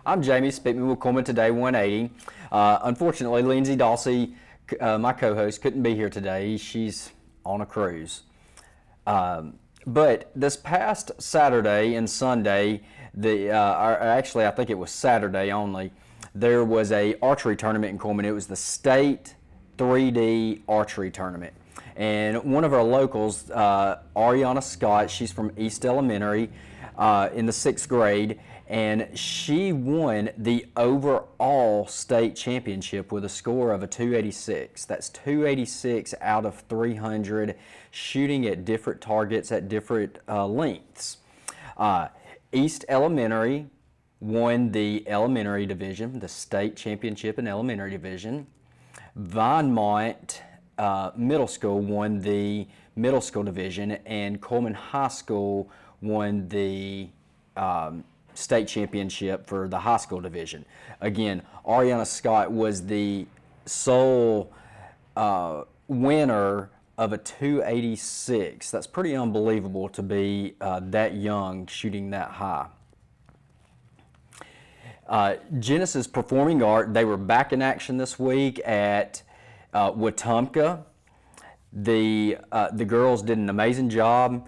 I'm Jamie, speaking with Cullman Today 180. Unfortunately, Lindsay Dawsey, my co-host, couldn't be here today. She's on a cruise. But this past Saturday and Sunday, actually I think it was Saturday only, there was a archery tournament in Cullman. It was the state 3D archery tournament. And one of our locals, Ariana Scott, she's from East Elementary in the 6th grade, and she won the overall state championship with a score of a 286. That's 286 out of 300, shooting at different targets at different lengths. East Elementary won the elementary division, the state championship in elementary division. Vinemont Middle School won the middle school division, and Cullman High School won the state championship for the high school division. Again, Ariana Scott was the sole winner of a 286. That's pretty unbelievable to be that young shooting that high. Genesis Performing Art, they were back in action this week at Wetumpka. The girls did an amazing job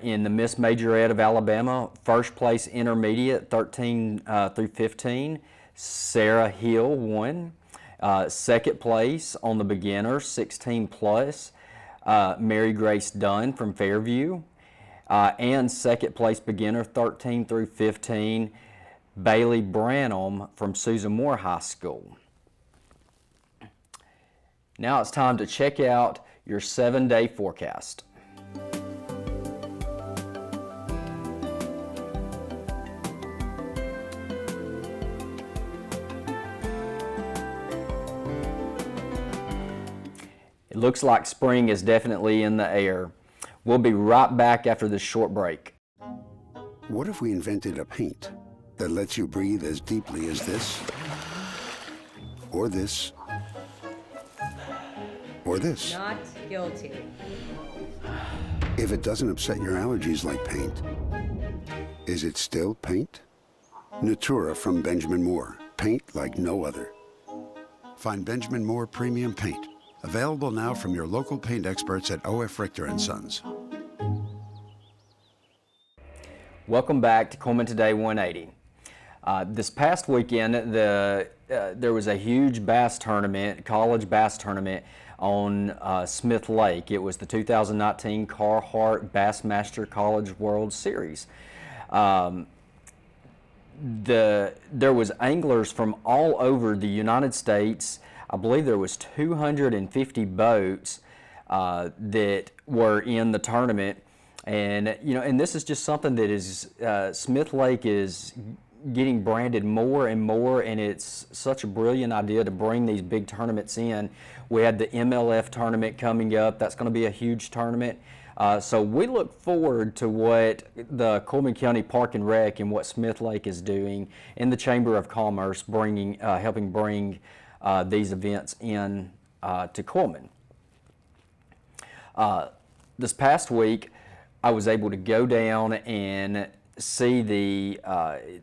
in the Miss Majorette of Alabama. First place intermediate, 13 through 15. Sarah Hill won. Second place on the beginners, 16 plus. Mary Grace Dunn from Fairview. And second place beginner, 13 through 15. Bailey Branham from Susan Moore High School. Now it's time to check out your 7-day forecast. It looks like spring is definitely in the air. We'll be right back after this short break. What if we invented a paint that lets you breathe as deeply as this, or this, or this? Not guilty. If it doesn't upset your allergies like paint, is it still paint? Natura from Benjamin Moore. Paint like no other. Find Benjamin Moore Premium Paint. Available now from your local paint experts at O.F. Richter & Sons. Welcome back to Cullman Today 180. This past weekend, there was a huge bass tournament, college bass tournament on Smith Lake. It was the 2019 Carhartt Bassmaster College World Series. There was anglers from all over the United States. I believe there was 250 boats that were in the tournament, and and this is just something that is Smith Lake is getting branded more and more, and it's such a brilliant idea to bring these big tournaments in. We had the MLF tournament coming up. That's going to be a huge tournament. So we look forward to what the Cullman County Park and Rec and what Smith Lake is doing in the Chamber of Commerce, helping bring these events in to Cullman. This past week, I was able to go down and see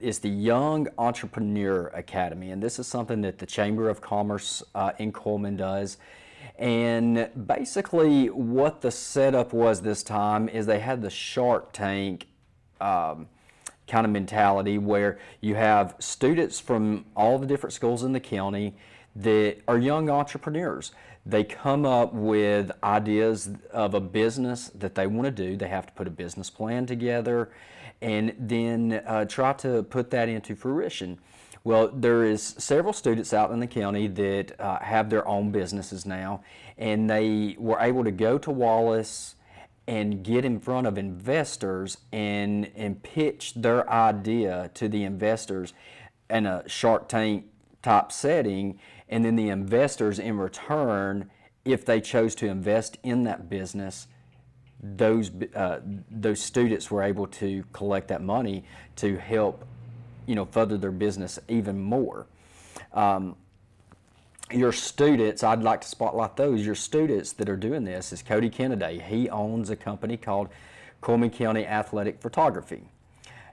it's the Young Entrepreneur Academy, and this is something that the Chamber of Commerce in Cullman does. And basically what the setup was this time is they had the Shark Tank kind of mentality, where you have students from all the different schools in the county that are young entrepreneurs. They come up with ideas of a business that they want to do. They have to put a business plan together and then try to put that into fruition. Well, there is several students out in the county that have their own businesses now, and they were able to go to Wallace and get in front of investors and pitch their idea to the investors in a Shark Tank type setting, and then the investors in return, if they chose to invest in that business, those students were able to collect that money to help further their business even more. Your students, I'd like to spotlight those. Your students that are doing this is Cody Kennedy. He owns a company called Cullman County Athletic Photography.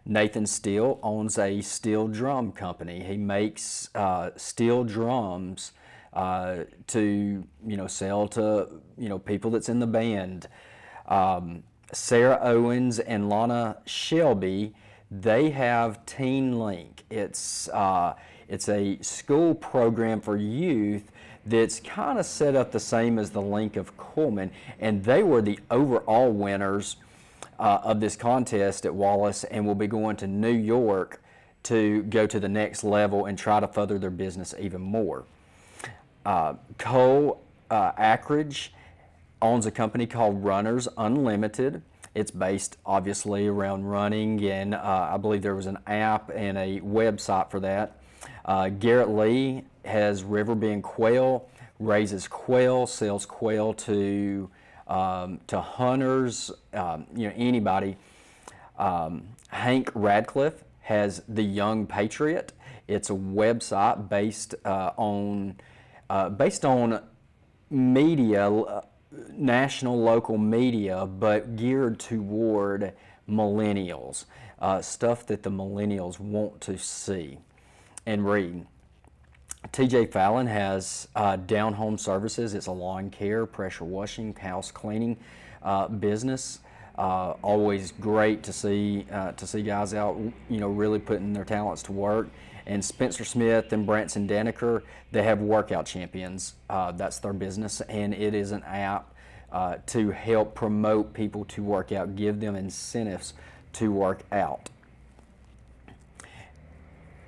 Nathan Steele owns a steel drum company. He makes steel drums to sell to people that's in the band. Sarah Owens and Lana Shelby, they have Teen Link. It's a school program for youth that's kind of set up the same as the Link of Cullman, and they were the overall winners of this contest at Wallace, and will be going to New York to go to the next level and try to further their business even more. Cole Ackridge owns a company called Runners Unlimited. It's based obviously around running, and I believe there was an app and a website for that. Garrett Lee has River Bend Quail, raises quail, sells quail to hunters, anybody. Hank Radcliffe has The Young Patriot. It's a website based on media, national, local media, but geared toward millennials, stuff that the millennials want to see and read. TJ Fallon has Down Home Services. It's a lawn care, pressure washing, house cleaning business. Always great to see guys out, really putting their talents to work. And Spencer Smith and Branson Daniker, they have Workout Champions. That's their business, and it is an app to help promote people to work out, give them incentives to work out.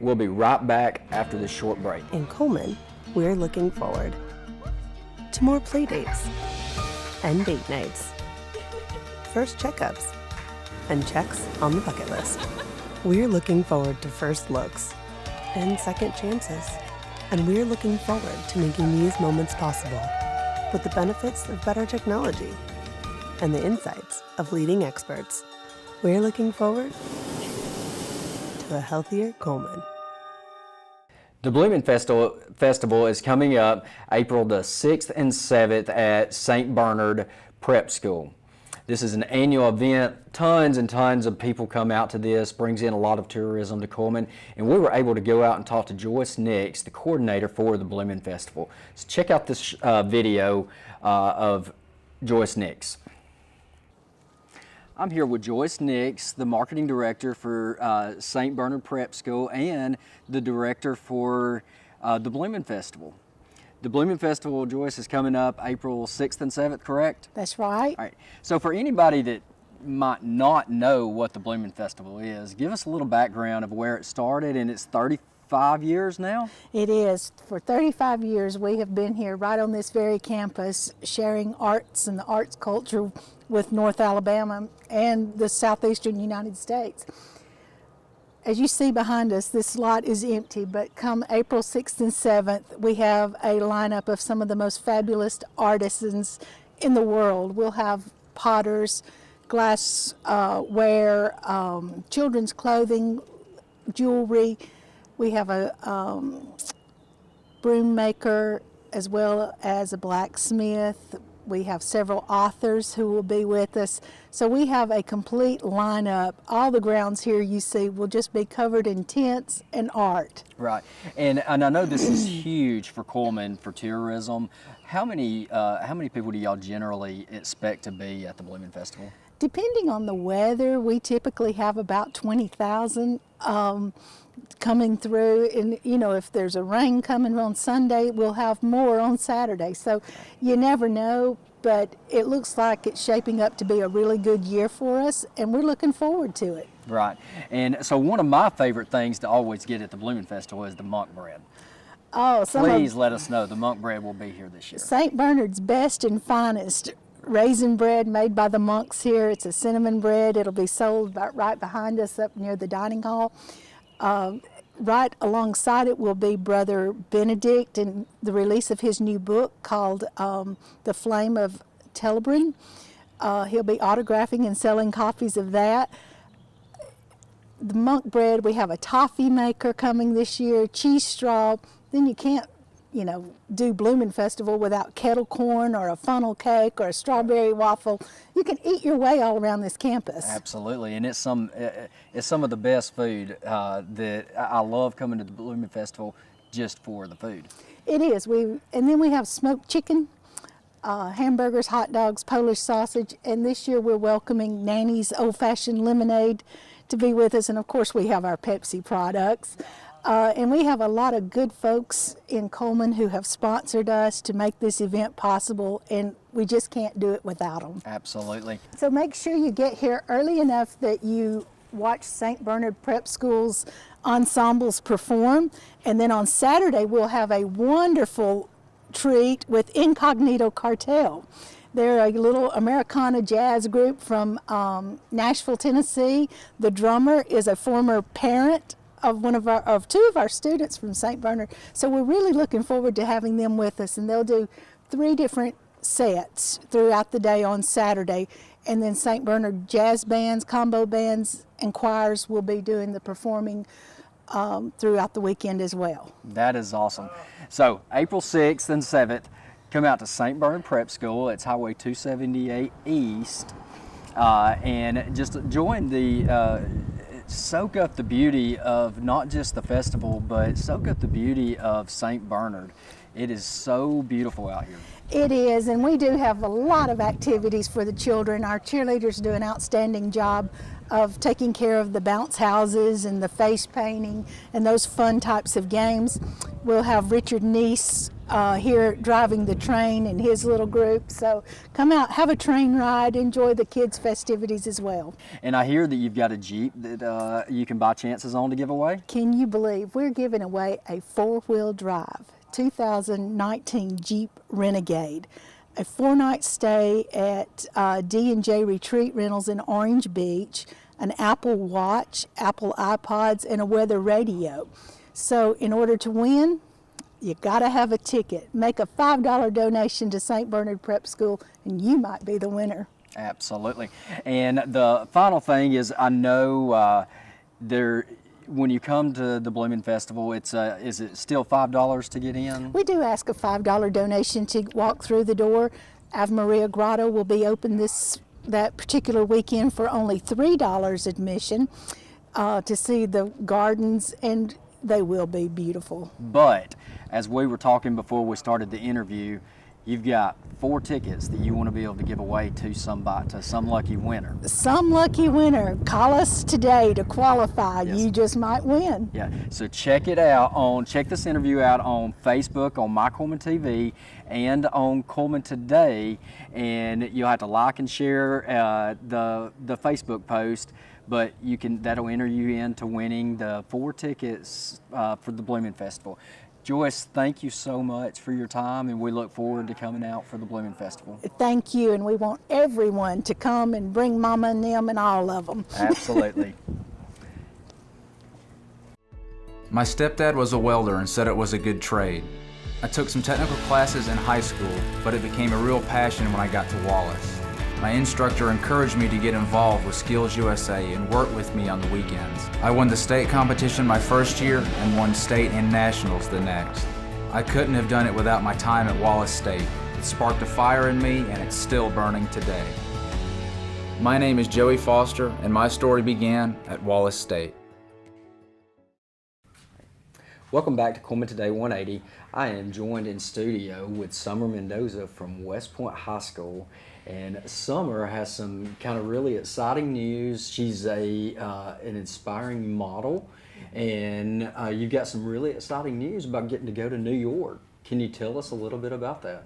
We'll be right back after this short break. In Cullman, we're looking forward to more play dates and date nights, first checkups, and checks on the bucket list. We're looking forward to first looks and second chances, and we're looking forward to making these moments possible with the benefits of better technology and the insights of leading experts. We're looking forward to a healthier Cullman. The Blooming Festival is coming up April the 6th and 7th at St. Bernard Prep School. This is an annual event. Tons and tons of people come out to this, brings in a lot of tourism to Cullman, and we were able to go out and talk to Joyce Nix, the coordinator for the Blooming Festival. So check out this video of Joyce Nix. I'm here with Joyce Nix, the marketing director for St. Bernard Prep School and the director for the Blooming Festival. The Blooming Festival, Joyce, is coming up April 6th and 7th, correct? That's right. All right. So for anybody that might not know what the Blooming Festival is, give us a little background of where it started, and it's 35 years now? It is. For 35 years, we have been here right on this very campus sharing arts and the arts culture with North Alabama and the southeastern United States. As you see behind us, this lot is empty, but come April 6th and 7th, we have a lineup of some of the most fabulous artisans in the world. We'll have potters, glassware, children's clothing, jewelry. We have a broom maker as well as a blacksmith. We have several authors who will be with us. So we have a complete lineup. All the grounds here you see will just be covered in tents and art. Right. And I know this is huge for Cullman for tourism. How many people do y'all generally expect to be at the Blooming Festival? Depending on the weather, we typically have about 20,000 coming through, and if there's a rain coming on Sunday, we'll have more on Saturday. So you never know, but it looks like it's shaping up to be a really good year for us, and we're looking forward to it. Right. And so one of my favorite things to always get at the Blooming Festival is the monk bread. Oh, please let us know. The monk bread will be here this year. St. Bernard's best and finest raisin bread made by the monks here. It's a cinnamon bread. It'll be sold right behind us up near the dining hall. Right alongside it will be Brother Benedict and the release of his new book called The Flame of Telebrine. He'll be autographing and selling copies of that. The monk bread, we have a toffee maker coming this year, cheese straw. Then you can't you know, do Bloomin' Festival without kettle corn or a funnel cake or a strawberry waffle. You can eat your way all around this campus. Absolutely, and it's some of the best food that I love coming to the Bloomin' Festival just for the food. It is. And then we have smoked chicken, hamburgers, hot dogs, Polish sausage, and this year we're welcoming Nanny's Old Fashioned Lemonade to be with us, and of course we have our Pepsi products. And we have a lot of good folks in Cullman who have sponsored us to make this event possible, and we just can't do it without them. Absolutely. So make sure you get here early enough that you watch St. Bernard Prep School's ensembles perform, and then on Saturday we'll have a wonderful treat with Incognito Cartel. They're a little Americana jazz group from Nashville, Tennessee. The drummer is a former parent of two of our students from St. Bernard. So we're really looking forward to having them with us, and they'll do 3 different sets throughout the day on Saturday. And then St. Bernard jazz bands, combo bands, and choirs will be doing the performing throughout the weekend as well. That is awesome. So April 6th and 7th, come out to St. Bernard Prep School. It's Highway 278 East, and just join the, soak up the beauty of not just the festival, but soak up the beauty of St. Bernard. It is so beautiful out here. It is, and we do have a lot of activities for the children. Our cheerleaders do an outstanding job of taking care of the bounce houses and the face painting and those fun types of games. We'll have Richard Neese here driving the train in his little group. So come out, have a train ride, enjoy the kids' festivities as well. And I hear that you've got a Jeep that you can buy chances on to give away. Can you believe we're giving away a 4-wheel drive 2019 Jeep Renegade, a 4-night stay at D&J Retreat Rentals in Orange Beach, an Apple Watch, Apple iPods, and a weather radio. So in order to win, you gotta have a ticket. Make a $5 donation to St. Bernard Prep School and you might be the winner. Absolutely. And the final thing is, I know when you come to the Bloomin' Festival, is it still $5 to get in? We do ask a $5 donation to walk through the door. Ave Maria Grotto will be open that particular weekend for only $3 admission to see the gardens, and they will be beautiful. But as we were talking before we started the interview, you've got 4 tickets that you want to be able to give away to some lucky winner. Some lucky winner. Call us today to qualify. Yes. You just might win. Yeah, so check this interview out on Facebook, on My Cullman TV, and on Cullman Today, and you'll have to like and share the Facebook post, but that'll enter you into winning the 4 tickets for the Bloomin' Festival. Joyce, thank you so much for your time, and we look forward to coming out for the Bloomin' Festival. Thank you, and we want everyone to come and bring Mama and them and all of them. Absolutely. My stepdad was a welder and said it was a good trade. I took some technical classes in high school, but it became a real passion when I got to Wallace. My instructor encouraged me to get involved with Skills USA and work with me on the weekends. I won the state competition my first year and won state and nationals the next. I couldn't have done it without my time at Wallace State. It sparked a fire in me, and it's still burning today. My name is Joey Foster, and my story began at Wallace State. Welcome back to Cullman Today 180. I am joined in studio with Summer Mendoza from West Point High School. And Summer has some kind of really exciting news. She's an inspiring model, and you've got some really exciting news about getting to go to New York. Can you tell us a little bit about that?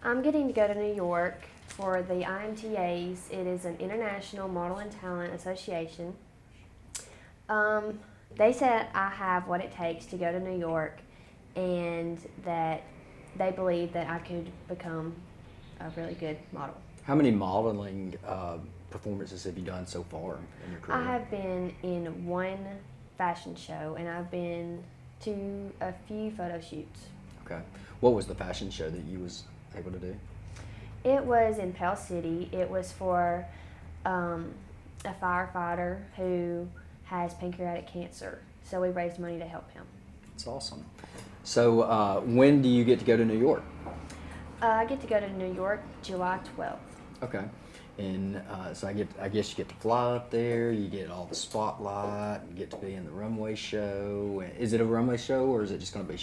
I'm getting to go to New York for the IMTAs. It is an International Model and Talent Association. They said I have what it takes to go to New York, and that they believe that I could become a really good model. How many modeling performances have you done so far in your career? I have been in 1 fashion show, and I've been to a few photo shoots. Okay. What was the fashion show that you was able to do? It was in Pell City. It was for a firefighter who has pancreatic cancer, so we raised money to help him. That's awesome. So when do you get to go to New York? I get to go to New York July 12th. Okay. And so I guess you get to fly up there, you get all the spotlight, you get to be in the runway show. Is it a runway show or is it just going to be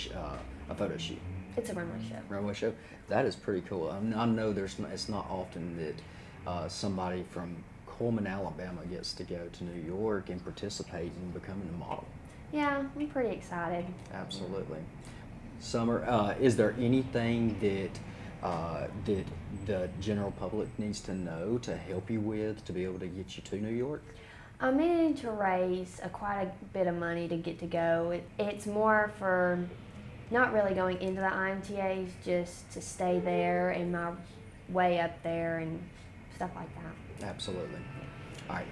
a photo shoot? It's a runway show. Runway show? That is pretty cool. I know it's not often that somebody from Cullman, Alabama gets to go to New York and participate in becoming a model. Yeah, I'm pretty excited. Absolutely. Summer, is there anything that the general public needs to know to help you with to be able to get you to New York? I'm needing to raise quite a bit of money to get to go. It's more for not really going into the IMTAs, just to stay there and my way up there and stuff like that. Absolutely. All right.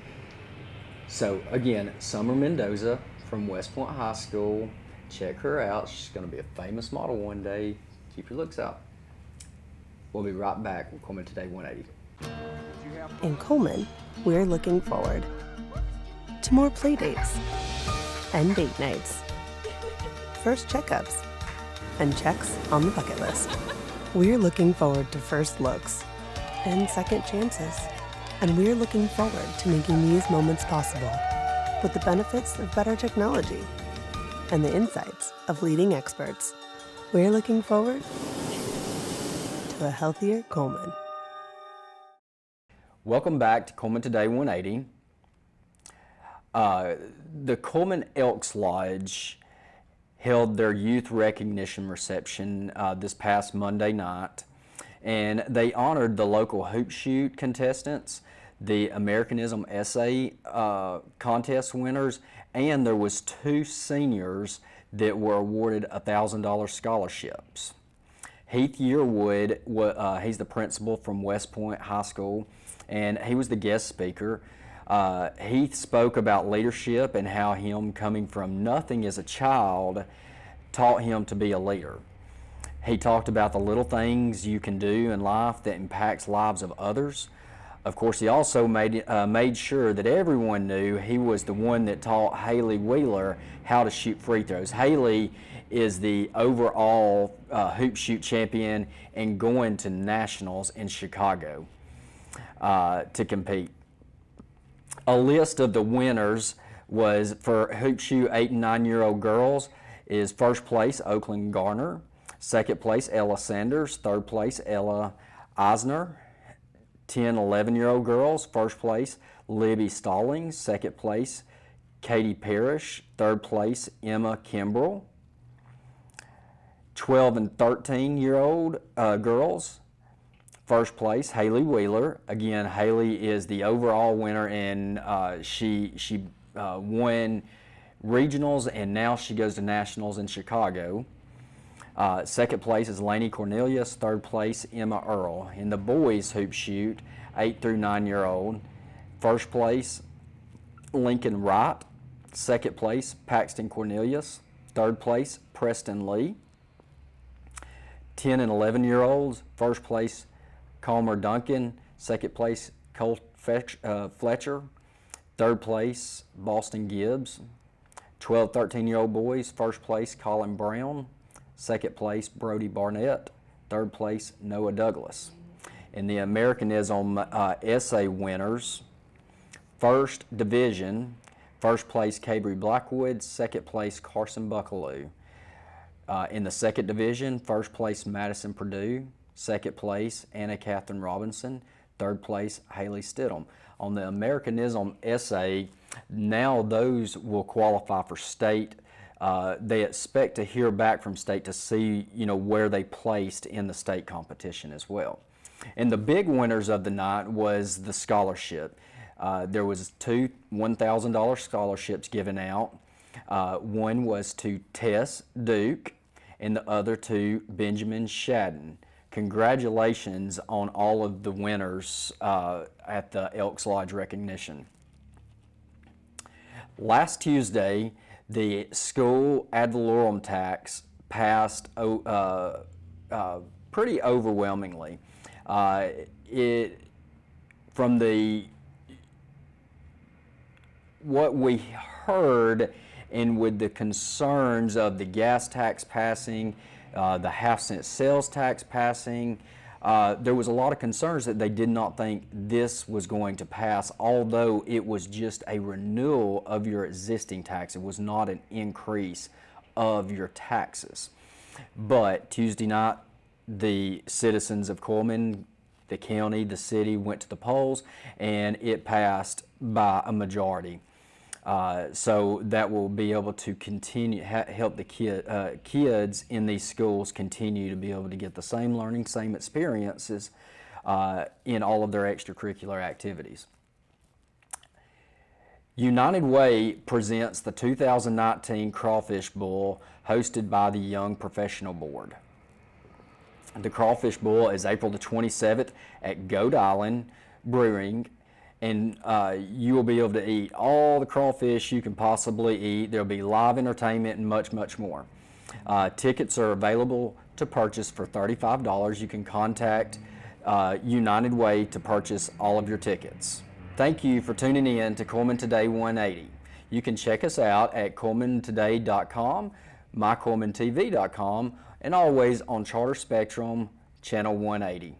So again, Summer Mendoza from West Point High School. Check her out. She's going to be a famous model one day. Keep your looks out. We'll be right back with Cullman Today 180. In Cullman, we're looking forward to more play dates and date nights, first checkups, and checks on the bucket list. We're looking forward to first looks and second chances, and we're looking forward to making these moments possible with the benefits of better technology and the insights of leading experts. We're looking forward to a healthier Cullman. Welcome back to Cullman Today 180. The Cullman Elks Lodge held their youth recognition reception this past Monday night, and they honored the local hoop shoot contestants, the Americanism essay contest winners, and there was 2 seniors that were awarded $1,000 scholarships. Heath Yearwood, he's the principal from West Point High School, and he was the guest speaker. Heath spoke about leadership and how him coming from nothing as a child taught him to be a leader. He talked about the little things you can do in life that impacts lives of others. Of course, he also made sure that everyone knew he was the one that taught Haley Wheeler how to shoot free throws. Haley is the overall hoop shoot champion and going to nationals in Chicago to compete. A list of the winners was for hoop shoot 8 and 9-year-old girls is first place Oakland Garner, second place Ella Sanders, third place Ella Eisner. 10, 11-year-old girls, first place Libby Stallings, second place Katie Parrish, third place Emma Kimbrell. 12 and 13-year-old girls, first place Haley Wheeler. Again, Haley is the overall winner, and she won regionals, and now she goes to nationals in Chicago. Second place is Lainey Cornelius, third place Emma Earl. In the boys hoop shoot, 8 through 9-year-old, first place Lincoln Wright, second place Paxton Cornelius, third place Preston Lee. 10 and 11-year-olds, first place Calmer Duncan, second place Colt Fletcher, third place Boston Gibbs. 12, 13-year-old boys, first place Colin Brown, second place Brody Barnett, third place Noah Douglas. In the Americanism essay winners, first division, first place Cabry Blackwood, second place Carson Buckaloo. In the second division, first place Madison Purdue, second place Anna Catherine Robinson, third place Haley Stidham. On the Americanism essay, now those will qualify for state. They expect to hear back from state to see, where they placed in the state competition as well. And the big winners of the night was the scholarship. There was 2 $1,000 scholarships given out. One was to Tess Duke and the other to Benjamin Shadden. Congratulations on all of the winners at the Elks Lodge recognition. Last Tuesday, the school ad valorem tax passed pretty overwhelmingly. What we heard And with the concerns of the gas tax passing, the half-cent sales tax passing, there was a lot of concerns that they did not think this was going to pass, although it was just a renewal of your existing tax. It was not an increase of your taxes. But Tuesday night, the citizens of Cullman, the county, the city went to the polls, and it passed by a majority. So that will be able to continue, help the kids in these schools continue to be able to get the same learning, same experiences in all of their extracurricular activities. United Way presents the 2019 Crawfish Bowl hosted by the Young Professional Board. The Crawfish Bowl is April the 27th at Goat Island Brewing, and you will be able to eat all the crawfish you can possibly eat. There'll be live entertainment and much, much more. Tickets are available to purchase for $35. You can contact United Way to purchase all of your tickets. Thank you for tuning in to Cullman Today 180. You can check us out at cullmantoday.com, mycullmantv.com, and always on Charter Spectrum, Channel 180.